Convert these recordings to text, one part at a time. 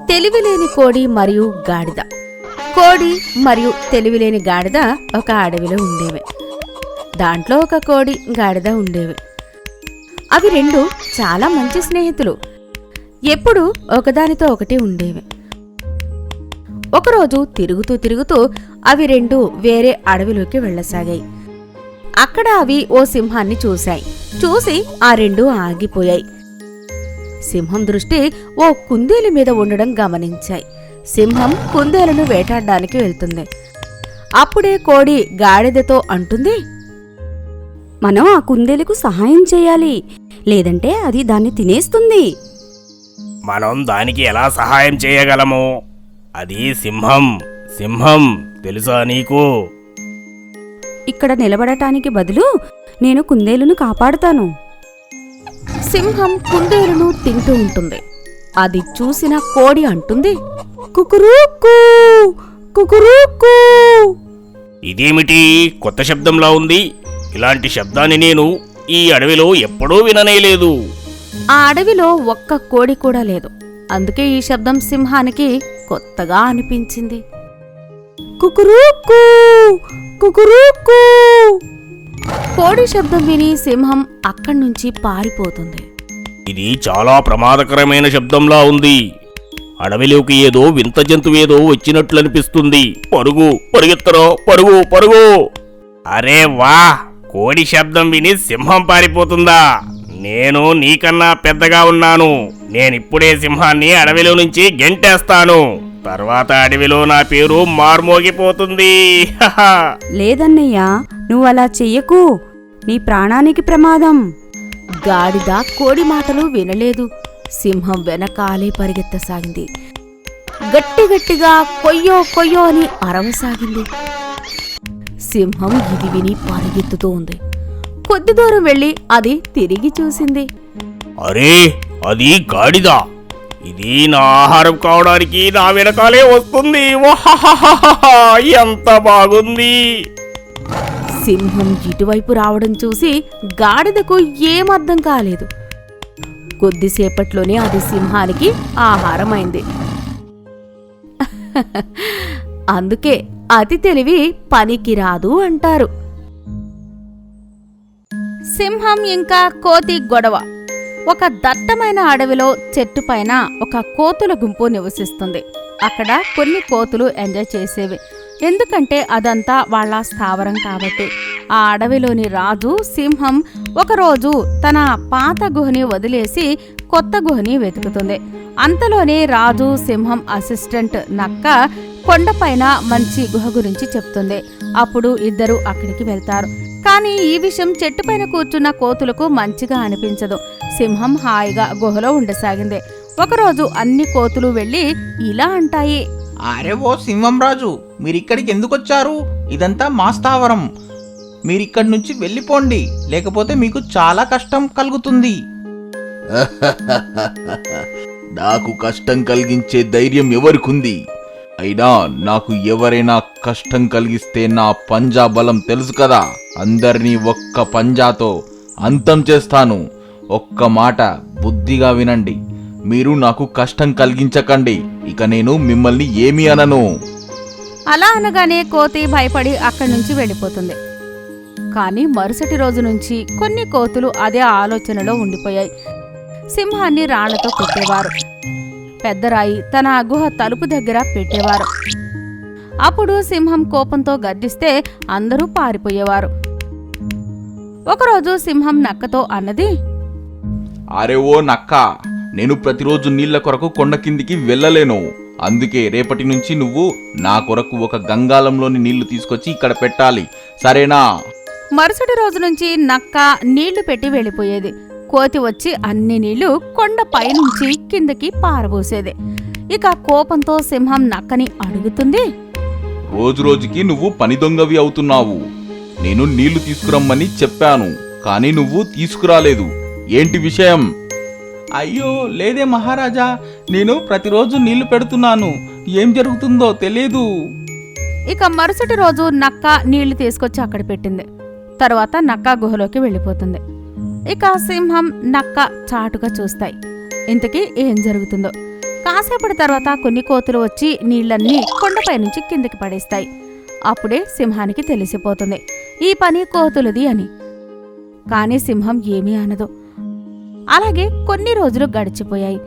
తెలివిలేని కోడి మరియు గాడిద. కోడి మరియు తెలివిలేని గాడిద ఒక అడవిలో ఉండేవి. దాంట్లో ఒక కోడి గాడిద ఉండేవి. అవి రెండు చాలా మంచి స్నేహితులు. ఎప్పుడూ ఒకదానితో ఒకటి ఉండేవి. ఒకరోజు తిరుగుతూ తిరుగుతూ అవి రెండు వేరే అడవిలోకి వెళ్ళసాగాయి. అక్కడ అవి ఓ సింహాన్ని చూసి ఆ రెండు ఆగిపోయాయి. సింహం దృష్టి ఓ కుందేలు మీద ఉండడం గమనించాయి. సింహం కుందేలును వేటాడడానికి వెళ్తుంది. అప్పుడే కోడి గాడిదతో అంటుంది, మనం ఆ కుందేలుకు సహాయం చేయాలి, లేదంటే అది దాన్ని తినేస్తుంది. మనం దానికి ఎలా సహాయం చేయగలము? అది సింహం తెలుసా నీకు? ఇక్కడ నిలబడటానికి బదులు నేను కుందేలును కాపాడుతాను. సింహం కుందేలును తింటూ ఉంటుంది. అది చూసిన కోడి అంటుంది, కుకురూకు కుకురూకు. ఇదేమిటి కొత్త శబ్దంలా ఉంది? ఇలాంటి శబ్దాన్ని నేను ఈ అడవిలో ఎప్పుడూ విననేలేదు. ఆ అడవిలో ఒక్క కోడి కూడా లేదు. అందుకే ఈ శబ్దం సింహానికి కొత్తగా అనిపించింది. కుకురూకు కుకురూకు. కోడి శబ్దం విని సింహం అక్కడ్నుంచి పారిపోతుంది. ఇది చాలా ప్రమాదకరమైన శబ్దంలా ఉంది. అడవిలోకి ఏదో వింత జంతువేదో వచ్చినట్లనిపిస్తుంది. పరుగెత్తరో పరుగు. అరే వా, కోడి శబ్దం విని సింహం పారిపోతుందా? నేను నీకన్నా పెద్దగా ఉన్నాను. నేనిప్పుడే సింహాన్ని అడవిలో నుంచి గెంటేస్తాను. తర్వాత అడవిలో నా పేరు మార్మోగిపోతుంది. లేదన్నయ్యా, నువ్వలా చెయ్యకు. నీ ప్రాణానికి ప్రమాదం. గాడిద కోడి మాటలు వినలేదు. సింహం వెనకాలే పరిగెత్తసాగింది. గట్టిగట్టిగా కొయ్యో కొయ్యో అని అరవసాగింది. సింహం ఇది విని పరిగెత్తుతూ ఉంది. కొద్ది దూరం వెళ్లి అది తిరిగి చూసింది. అరే, అది గాడిద. ఇది నా ఆహారం కావడానికి నా వెనకాలే వస్తుంది. ఎంత బాగుంది! సింహం ఇటువైపు రావడం చూసి గాడిదకు ఏమర్థం కాలేదు. కొద్దిసేపట్లోనే అది సింహానికి ఆహారమైంది. అందుకే అతి తెలివి పనికిరాదు అంటారు. సింహం ఇంకా కోతి గొడవ. ఒక దట్టమైన అడవిలో చెట్టుపైన ఒక కోతుల గుంపు నివసిస్తుంది. అక్కడ కొన్ని కోతులు ఎంజాయ్ చేసేవి. ఎందుకంటే అదంతా వాళ్ళ స్థావరం కాబట్టి. ఆ అడవిలోని రాజు సింహం ఒకరోజు తన పాత గుహని వదిలేసి కొత్త గుహని వెతుకుతుంది. అంతలోనే రాజు సింహం అసిస్టెంట్ నక్క కొండపైన మంచి గుహ గురించి చెప్తుంది. అప్పుడు ఇద్దరు అక్కడికి వెళ్తారు. కానీ ఈ విషయం చెట్టుపైన కూర్చున్న కోతులకు మంచిగా అనిపించదు. సింహం హాయిగా గుహలో ఉండసాగింది. ఒకరోజు అన్ని కోతులు వెళ్లి ఇలా అంటాయి, అరే ఓ సింహం రాజు, మీరిక్కడికి ఎందుకొచ్చారు? ఇదంతా మా స్థావరం. మీరిక్కడి నుంచి వెళ్ళిపోండి, లేకపోతే మీకు చాలా కష్టం కలుగుతుంది. నాకు కష్టం కలిగించే ధైర్యం ఎవరికుంది? అయినా నాకు ఎవరైనా కష్టం కలిగిస్తే నా పంజా బలం తెలుసు కదా. అందరినీ ఒక్క పంజాతో అంతం చేస్తాను. ఒక్క మాట బుద్ధిగా వినండి. మీరు నాకు కష్టం కలిగించకండి. ఇక నేను మిమ్మల్ని ఏమీ అనను. అలా అనగానే కోతి భయపడి అక్కడి నుంచి వెళ్ళిపోతుంది. కానీ మరుసటి రోజు నుంచి కొన్ని కోతులు అదే ఆలోచనలో ఉండిపోయాయి. సింహాన్ని రాళ్లతో కొట్టేవారు. పెద్దరాయి తన గుహ తలుపు దగ్గర పెట్టేవారు. అప్పుడు సింహం కోపంతో గర్జిస్తే అందరూ పారిపోయేవారు. ఒకరోజు సింహం నక్కతో అన్నది, అరే ఓ నక్క, నేను ప్రతిరోజు నీళ్ల కొరకు కొండ కిందికి వెళ్ళలేను. అందుకే రేపటి నుంచి నువ్వు నా కొరకు ఒక గంగాళంలోని నీళ్లు తీసుకొచ్చి ఇక్కడ పెట్టాలి, సరేనా? మరుసటి రోజు నుంచి నక్క నీళ్లు పెట్టి వెళ్ళిపోయేది. కోతి వచ్చి అన్ని నీళ్లు కొండపై నుంచి కిందకి పారబోసేది. ఇక కోపంతో సింహం నక్కని అడుగుతుంది, రోజు రోజుకి నువ్వు పని దొంగవి అవుతున్నావు. నేను నీళ్లు తీసుకురమ్మని చెప్పాను, కానీ నువ్వు తీసుకురాలేదు. ఏంటి విషయం? అయ్యో లేదే మహారాజా, నేను ప్రతిరోజు నీళ్లు పెడుతున్నాను. ఏం జరుగుతుందో తెలియదు. ఇక మరుసటి రోజు నక్క నీళ్లు తీసుకొచ్చి అక్కడ పెట్టింది. తర్వాత నక్క గుహలోకి వెళ్ళిపోతుంది. ఇక సింహం నక్క చాటుగా చూస్తాయి. ఇంతకీ ఏం జరుగుతుందో. కాసేపటి తర్వాత కొన్ని కోతులు వచ్చి నీళ్లన్నీ కొండపై నుంచి కిందకి పడేస్తాయి. అప్పుడే సింహానికి తెలిసిపోతుంది ఈ పని కోతులది అని. కాని సింహం ఏమీ అనదు. అలాగే కొన్ని రోజులు గడిచిపోయాయి.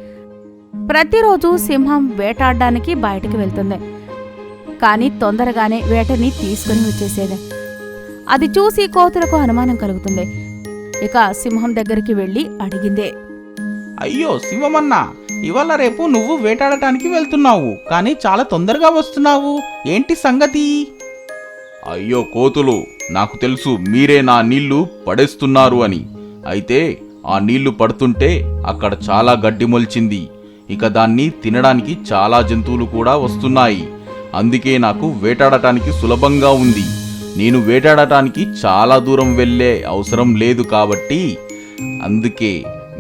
ప్రతిరోజు సింహం వేటాడడానికి బయటికి వెళ్తుంది. కాని తొందరగానే వేటని తీసుకుని వచ్చేసేది. అది చూసి కోతులకు అనుమానం కలుగుతుంది. ఇక సింహం దగ్గరికి వెళ్ళి అడిగిందే, అయ్యో సింహమన్నా, ఇవాళ రేపు నువ్వు వేటాడటానికి వెళ్తున్నావు, కానీ చాలా తొందరగా వస్తున్నావు, ఏంటి సంగతి? అయ్యో కోతులు, నాకు తెలుసు మీరే నా నీళ్లు పడేస్తున్నారు అని. అయితే ఆ నీళ్లు పడుతుంటే అక్కడ చాలా గడ్డి మొలిచింది. ఇక దాన్ని తినడానికి చాలా జంతువులు కూడా వస్తున్నాయి. అందుకే నాకు వేటాడటానికి సులభంగా ఉంది. నేను వేటాడటానికి చాలా దూరం వెళ్ళే అవసరం లేదు కాబట్టి అందుకే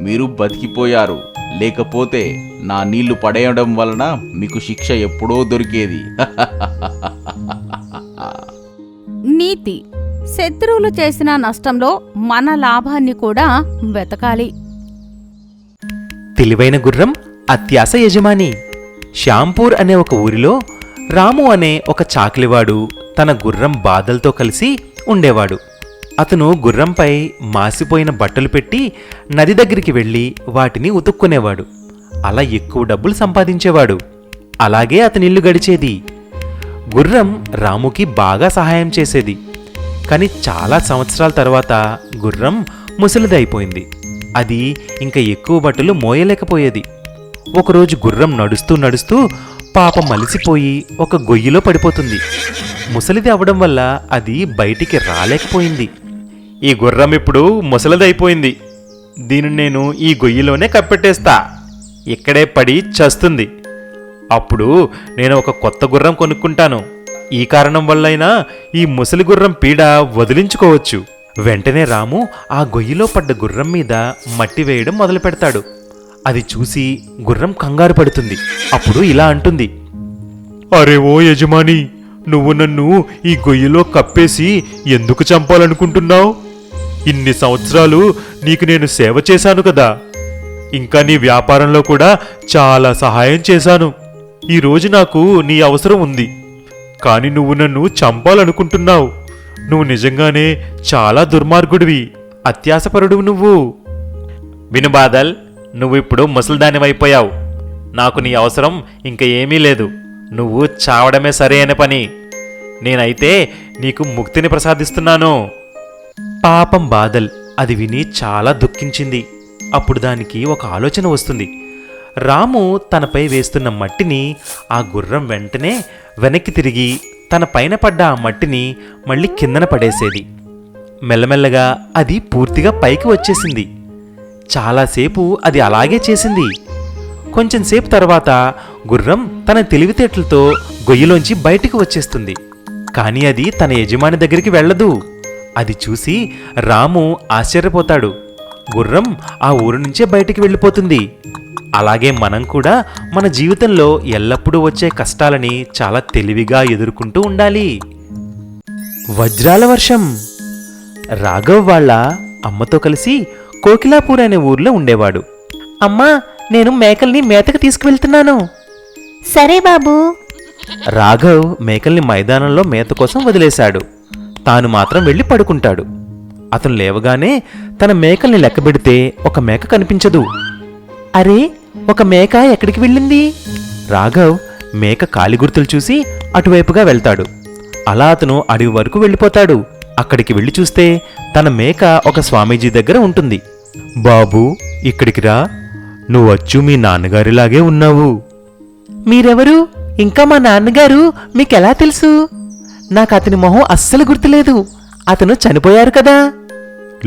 మీరు బతికిపోయారు. లేకపోతే నా నీళ్లు పడేయడం వలన మీకు శిక్ష ఎప్పుడో దొరికేది. నీతి: శత్రువులు చేసిన నష్టంలో మన లాభాన్ని కూడా వెతకాలి. తెలివైన గుర్రం అత్యాస యజమాని. శ్యాంపూర్ అనే ఒక ఊరిలో రాము అనే ఒక చాకలివాడు తన గుర్రం బాధలతో కలిసి ఉండేవాడు. అతను గుర్రంపై మాసిపోయిన బట్టలు పెట్టి నది దగ్గరికి వెళ్ళి వాటిని ఉతుక్కునేవాడు. అలా ఎక్కువ డబ్బులు సంపాదించేవాడు. అలాగే అతని ఇల్లు గడిచేది. గుర్రం రాముకి బాగా సహాయం చేసేది. కానీ చాలా సంవత్సరాల తర్వాత గుర్రం ముసలిది అయిపోయింది. అది ఇంకా ఎక్కువ బట్టలు మోయలేకపోయేది. ఒకరోజు గుర్రం నడుస్తూ నడుస్తూ పాపం మలిసిపోయి ఒక గొయ్యిలో పడిపోతుంది. ముసలిది అవడం వల్ల అది బయటికి రాలేకపోయింది. ఈ గుర్రం ఇప్పుడు ముసలిదైపోయింది. దీన్ని నేను ఈ గొయ్యిలోనే కప్పెట్టేస్తా. ఇక్కడే పడి చస్తుంది. అప్పుడు నేను ఒక కొత్త గుర్రం కొనుక్కుంటాను. ఈ కారణం వల్లైనా ఈ ముసలి గుర్రం పీడ వదిలించుకోవచ్చు. వెంటనే రాము ఆ గొయ్యిలో పడ్డ గుర్రం మీద మట్టి వేయడం మొదలు పెడతాడు. అది చూసి గుర్రం కంగారు పడుతుంది. అప్పుడు ఇలా అంటుంది, అరే ఓ యజమాని, నువ్వు నన్ను ఈ గొయ్యిలో కప్పేసి ఎందుకు చంపాలనుకుంటున్నావు? ఇన్ని సంవత్సరాలు నీకు నేను సేవ చేశాను కదా. ఇంకా నీ వ్యాపారంలో కూడా చాలా సహాయం చేశాను. ఈరోజు నాకు నీ అవసరం ఉంది. కాని నువ్వు నన్ను చంపాలనుకుంటున్నావు. నువ్వు నిజంగానే చాలా దుర్మార్గుడివి, అత్యాసపరుడువు నువ్వు. విను బాదల్, నువ్వు ఇప్పుడు ముసలిదానివైపోయావు. నాకు నీ అవసరం ఇంక ఏమీ లేదు. నువ్వు చావడమే సరే అనే పని. నేనైతే నీకు ముక్తిని ప్రసాదిస్తున్నాను. పాపం బాదల్ అది విని చాలా దుఃఖించింది. అప్పుడు దానికి ఒక ఆలోచన వస్తుంది. రాము తనపై వేస్తున్న మట్టిని ఆ గుర్రం వెంటనే వెనక్కి తిరిగి తన పైన పడ్డ ఆ మట్టిని మళ్ళీ కిందన పడేసేది. మెల్లమెల్లగా అది పూర్తిగా పైకి వచ్చేసింది. చాలాసేపు అది అలాగే చేసింది. కొంచెంసేపు తర్వాత గుర్రం తన తెలివితేటలతో గొయ్యిలోంచి బయటికి వచ్చేస్తుంది. కానీ అది తన యజమాని దగ్గరికి వెళ్ళదు. అది చూసి రాము ఆశ్చర్యపోతాడు. గుర్రం ఆ ఊరు నుంచే బయటికి వెళ్ళిపోతుంది. అలాగే మనం కూడా మన జీవితంలో ఎల్లప్పుడూ వచ్చే కష్టాలని చాలా తెలివిగా ఎదుర్కొంటూ ఉండాలి. వజ్రాల వర్షం. రాఘవ్ వాళ్ళ అమ్మతో కలిసి కోకిలాపూర్ అనే ఊర్లో ఉండేవాడు. అమ్మా, నేను మేకల్ని మేతకు తీసుకువెళ్తున్నాను. సరే బాబూ. రాఘవ్ మేకల్ని మైదానంలో మేత కోసం వదిలేశాడు. తాను మాత్రం వెళ్ళి పడుకుంటాడు. అతను లేవగానే తన మేకల్ని లెక్కబెడితే ఒక మేక కనిపించదు. అరే, ఒక మేక ఎక్కడికి వెళ్ళింది? రాఘవ్ మేక కాలి గుర్తులు చూసి అటువైపుగా వెళ్తాడు. అలా అతను అడవి వరకు వెళ్ళిపోతాడు. అక్కడికి వెళ్ళి చూస్తే తన మేక ఒక స్వామీజీ దగ్గర ఉంటుంది. బాబూ, ఇక్కడికి రా. నువ్వొచ్చు మీ నాన్నగారిలాగే ఉన్నావు. మీరెవరు? ఇంకా మా నాన్నగారు మీకెలా తెలుసు? నాకు అతని మొహం అస్సలు గుర్తులేదు. అతను చనిపోయారు కదా?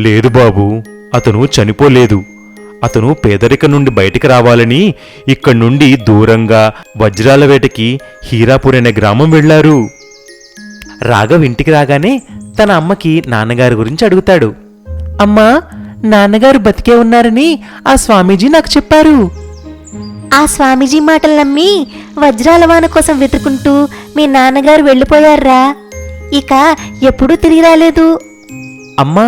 లేదు బాబూ, అతను చనిపోలేదు. అతను పేదరికం నుండి బయటికి రావాలని ఇక్కడి నుండి దూరంగా వజ్రాల వేటకి హీరాపూర్ అనే గ్రామం వెళ్లారు. రాఘవ్ ఇంటికి రాగానే తన అమ్మకి నాన్నగారి గురించి అడుగుతాడు. అమ్మా, నాన్నగారు బతికే ఉన్నారని ఆ స్వామీజీ నాకు చెప్పారు. ఆ స్వామీజీ మాటలు నమ్మి వజ్రాల వాన కోసం వెతుకుంటూ మీ నాన్నగారు వెళ్ళిపోయారా? ఇక ఎప్పుడూ తిరిగి రాలేదు. అమ్మా,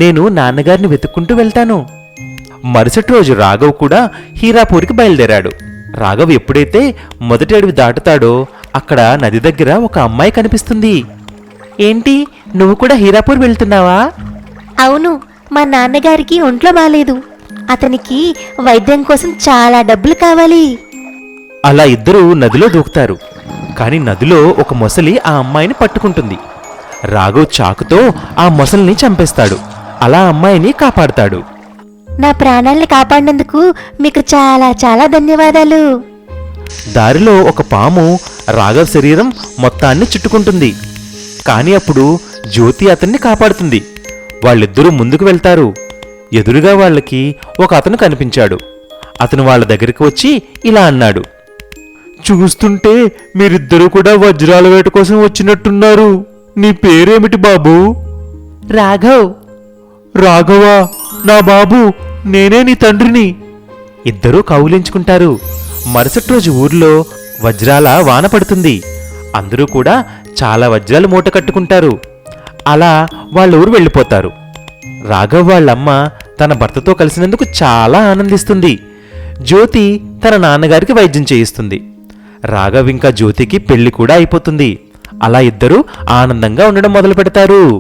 నేను నాన్నగారిని వెతుక్కుంటూ వెళ్తాను. మరుసటి రోజు రాఘవ్ కూడా హీరాపూర్కి బయలుదేరాడు. రాఘవ్ ఎప్పుడైతే మొదటి అడవి దాటుతాడో అక్కడ నది దగ్గర ఒక అమ్మాయి కనిపిస్తుంది. ఏంటి, నువ్వు కూడా హీరాపూర్ వెళ్తున్నావా? అవును, మా నాన్నగారికి ఒంట్లో బాలేదు. అతనికి వైద్యం కోసం చాలా డబ్బులు కావాలి. అలా ఇద్దరూ నదిలో దూకుతారు. కాని నదిలో ఒక మొసలి ఆ అమ్మాయిని పట్టుకుంటుంది. రాఘవ్ చాకుతో ఆ మొసలిని చంపేస్తాడు. అలా అమ్మాయిని కాపాడతాడు. నా ప్రాణాల్ని కాపాడినందుకు మీకు చాలా చాలా ధన్యవాదాలు. దారిలో ఒక పాము రాఘవ్ శరీరం మొత్తాన్ని చుట్టుకుంటుంది. కాని అప్పుడు జ్యోతి అతన్ని కాపాడుతుంది. వాళ్ళిద్దరూ ముందుకు వెళ్తారు. ఎదురుగా వాళ్ళకి ఒక అతను కనిపించాడు. అతను వాళ్ళ దగ్గరికి వచ్చి ఇలా అన్నాడు. చూస్తుంటే మీరిద్దరూ కూడా వజ్రాల వేట కోసం వచ్చినట్టున్నారు. నీ పేరేమిటి బాబూ? రాఘవ్. రాఘవా, నా బాబు, నేనే నీ తండ్రిని. ఇద్దరూ కౌలించుకుంటారు. మరుసటి రోజు ఊర్లో వజ్రాల వాన పడుతుంది. అందరూ కూడా చాలా వజ్రాలు మూట కట్టుకుంటారు. అలా వాళ్ళ ఊరు వెళ్ళిపోతారు. రాఘవ్ వాళ్ళమ్మ తన భర్తతో కలిసినందుకు చాలా ఆనందిస్తుంది. జ్యోతి తన నాన్నగారికి వైద్యం చేయిస్తుంది. రాఘవ్ ఇంకా జ్యోతికి పెళ్లి కూడా అయిపోతుంది. అలా ఇద్దరూ ఆనందంగా ఉండడం మొదలు పెడతారు.